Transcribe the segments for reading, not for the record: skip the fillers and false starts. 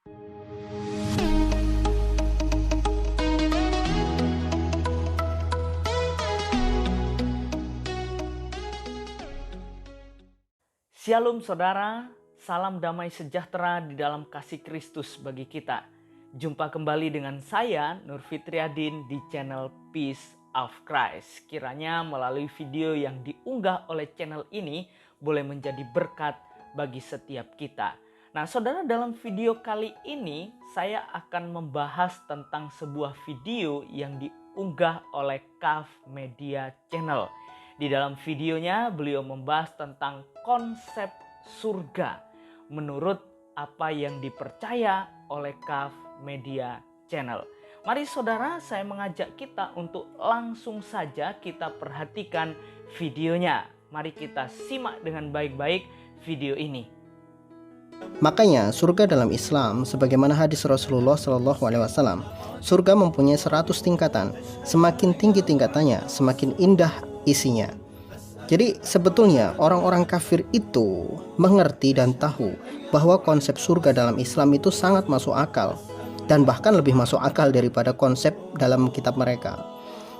Shalom saudara, salam damai sejahtera di dalam kasih Kristus bagi kita. Jumpa kembali dengan saya Nur Fitriadin di channel Peace of Christ. Kiranya melalui video yang diunggah oleh channel ini boleh menjadi berkat bagi setiap kita. Nah saudara, dalam video kali ini saya akan membahas tentang sebuah video yang diunggah oleh Kaf Media Channel. Di dalam videonya beliau membahas tentang konsep surga menurut apa yang dipercaya oleh Kaf Media Channel. Mari saudara, saya mengajak kita untuk langsung saja kita perhatikan videonya. Mari kita simak dengan baik-baik video ini. Makanya surga dalam Islam, sebagaimana hadis Rasulullah SAW, surga mempunyai 100 tingkatan. Semakin tinggi tingkatannya, semakin indah isinya. Jadi sebetulnya orang-orang kafir itu mengerti dan tahu bahwa konsep surga dalam Islam itu sangat masuk akal, dan bahkan lebih masuk akal daripada konsep dalam kitab mereka.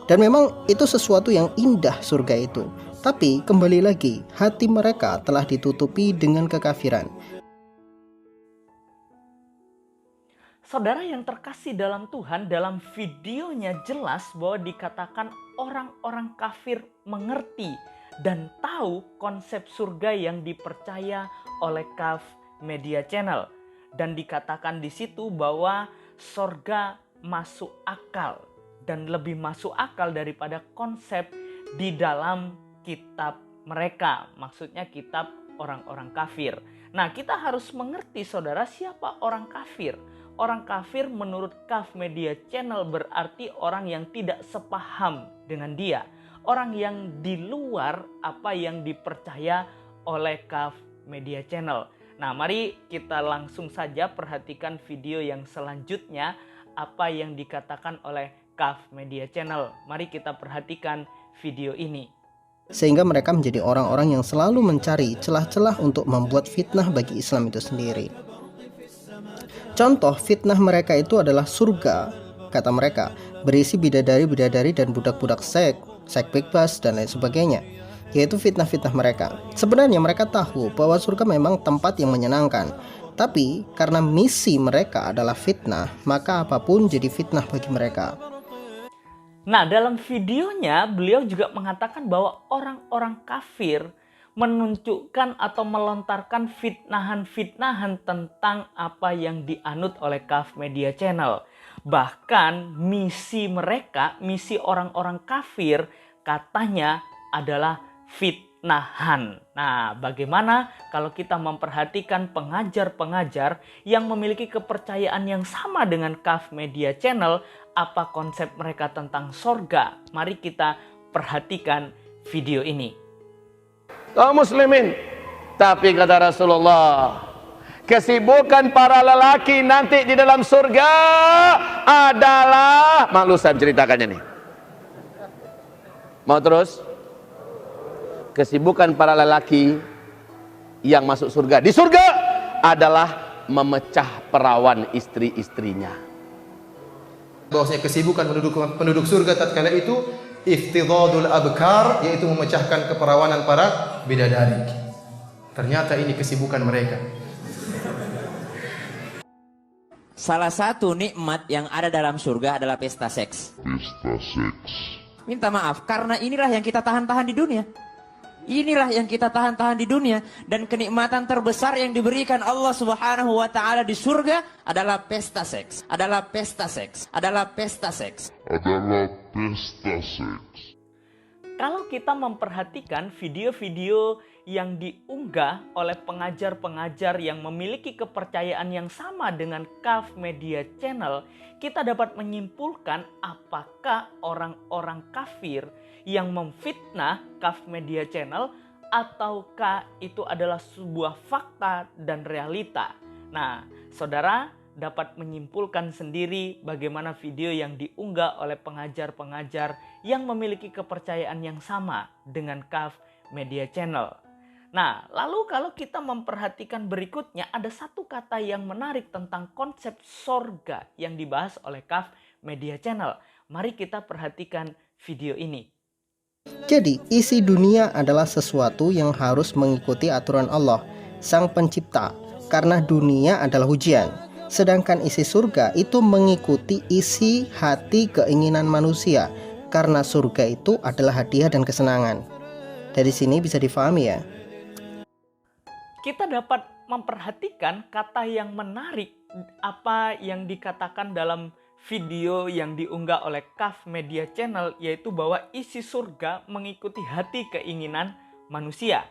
Dan memang itu sesuatu yang indah surga itu. Tapi kembali lagi, hati mereka telah ditutupi dengan kekafiran. Saudara yang terkasih dalam Tuhan, dalam videonya jelas bahwa dikatakan orang-orang kafir mengerti dan tahu konsep surga yang dipercaya oleh Kaf Media Channel. Dan dikatakan di situ bahwa surga masuk akal dan lebih masuk akal daripada konsep di dalam kitab mereka. Maksudnya kitab orang-orang kafir. Nah, kita harus mengerti saudara, siapa orang kafir. Orang kafir menurut Kaf Media Channel berarti orang yang tidak sepaham dengan dia. Orang yang di luar apa yang dipercaya oleh Kaf Media Channel. Nah, mari kita langsung saja perhatikan video yang selanjutnya, apa yang dikatakan oleh Kaf Media Channel. Mari kita perhatikan video ini. Sehingga mereka menjadi orang-orang yang selalu mencari celah-celah untuk membuat fitnah bagi Islam itu sendiri. Contoh fitnah mereka itu adalah surga, kata mereka, berisi bidadari-bidadari dan budak-budak seks bebas dan lain sebagainya. Yaitu fitnah-fitnah mereka. Sebenarnya mereka tahu bahwa surga memang tempat yang menyenangkan, tapi karena misi mereka adalah fitnah, maka apapun jadi fitnah bagi mereka. Nah, dalam videonya beliau juga mengatakan bahwa orang-orang kafir menunjukkan atau melontarkan fitnahan-fitnahan tentang apa yang dianut oleh Kaf Media Channel. Bahkan misi mereka, misi orang-orang kafir katanya adalah fitnahan. Nah, bagaimana kalau kita memperhatikan pengajar-pengajar yang memiliki kepercayaan yang sama dengan Kaf Media Channel, apa konsep mereka tentang sorga? Mari kita perhatikan video ini. Kaum muslimin, tapi kata Rasulullah, kesibukan para lelaki nanti di dalam surga adalah, malu saya menceritakannya nih. Mau terus? Kesibukan para lelaki yang masuk surga di surga adalah memecah perawan istri-istrinya. Bahwasanya kesibukan penduduk surga tatkala itu iftidadul abkar, yaitu memecahkan keperawanan para bidadari. Ternyata ini kesibukan mereka. Salah satu nikmat yang ada dalam surga adalah pesta seks. Pesta seks. Minta maaf, karena inilah yang kita tahan-tahan di dunia. Inilah yang kita tahan-tahan di dunia. Dan kenikmatan terbesar yang diberikan Allah Subhanahu wa ta'ala di surga adalah pesta seks. Adalah pesta seks. Adalah pesta seks. Adalah pesta seks. Kalau kita memperhatikan video-video yang diunggah oleh pengajar-pengajar yang memiliki kepercayaan yang sama dengan Kaf Media Channel, kita dapat menyimpulkan apakah orang-orang kafir yang memfitnah Kaf Media Channel ataukah itu adalah sebuah fakta dan realita. Nah, saudara dapat menyimpulkan sendiri bagaimana video yang diunggah oleh pengajar-pengajar yang memiliki kepercayaan yang sama dengan Kaf Media Channel. Nah, lalu kalau kita memperhatikan berikutnya, ada satu kata yang menarik tentang konsep sorga yang dibahas oleh Kaf Media Channel. Mari kita perhatikan video ini. Jadi, isi dunia adalah sesuatu yang harus mengikuti aturan Allah, Sang Pencipta, karena dunia adalah ujian. Sedangkan isi surga itu mengikuti isi hati keinginan manusia, karena surga itu adalah hadiah dan kesenangan. Dari sini bisa difahami ya. Kita dapat memperhatikan kata yang menarik apa yang dikatakan dalam video yang diunggah oleh Kaf Media Channel, yaitu bahwa isi surga mengikuti hati keinginan manusia.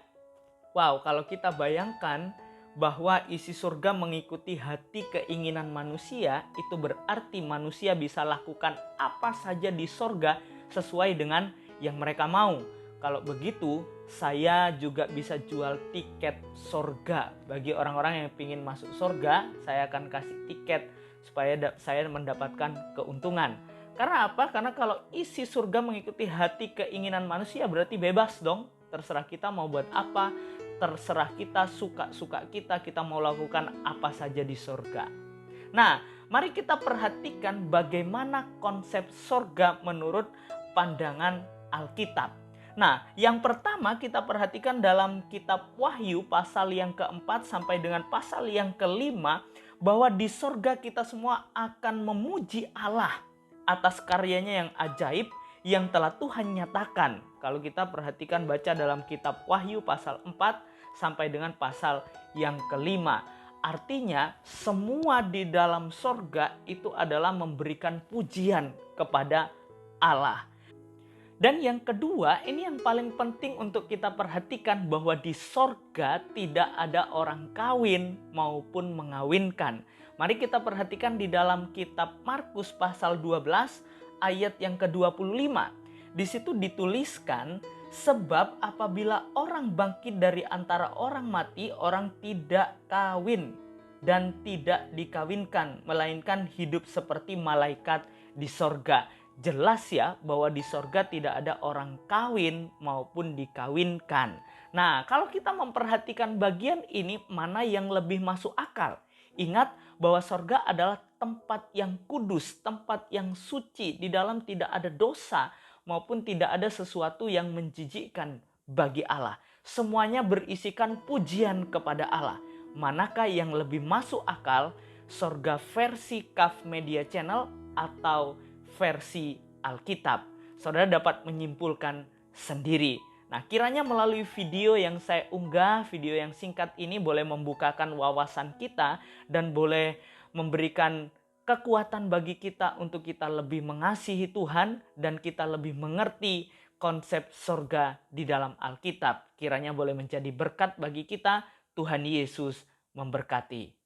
Wow, kalau kita bayangkan bahwa isi surga mengikuti hati keinginan manusia, itu berarti manusia bisa lakukan apa saja di surga sesuai dengan yang mereka mau. Kalau begitu, saya juga bisa jual tiket surga. Bagi orang-orang yang ingin masuk surga, saya akan kasih tiket supaya saya mendapatkan keuntungan. Karena apa? Karena kalau isi surga mengikuti hati keinginan manusia, berarti bebas dong. Terserah kita mau buat apa, terserah kita, suka-suka kita mau lakukan apa saja di surga. Nah, mari kita perhatikan bagaimana konsep surga menurut pandangan Alkitab. Nah, yang pertama kita perhatikan dalam kitab Wahyu pasal yang keempat sampai dengan pasal yang kelima, bahwa di surga kita semua akan memuji Allah atas karyanya yang ajaib yang telah Tuhan nyatakan. Kalau kita perhatikan baca dalam kitab Wahyu pasal 4 sampai dengan pasal yang kelima. Artinya semua di dalam surga itu adalah memberikan pujian kepada Allah. Dan yang kedua, ini yang paling penting untuk kita perhatikan, bahwa di sorga tidak ada orang kawin maupun mengawinkan. Mari kita perhatikan di dalam kitab Markus pasal 12 ayat yang ke-25. Di situ dituliskan, sebab apabila orang bangkit dari antara orang mati, orang tidak kawin dan tidak dikawinkan, melainkan hidup seperti malaikat di sorga. Jelas ya bahwa di sorga tidak ada orang kawin maupun dikawinkan. Nah, kalau kita memperhatikan bagian ini, mana yang lebih masuk akal? Ingat bahwa sorga adalah tempat yang kudus, tempat yang suci. Di dalam tidak ada dosa maupun tidak ada sesuatu yang menjijikkan bagi Allah. Semuanya berisikan pujian kepada Allah. Manakah yang lebih masuk akal? Sorga versi Kaf Media Channel atau versi Alkitab? Saudara dapat menyimpulkan sendiri. Nah, kiranya melalui video yang saya unggah, video yang singkat ini boleh membukakan wawasan kita dan boleh memberikan kekuatan bagi kita untuk kita lebih mengasihi Tuhan dan kita lebih mengerti konsep surga di dalam Alkitab. Kiranya boleh menjadi berkat bagi kita. Tuhan Yesus memberkati.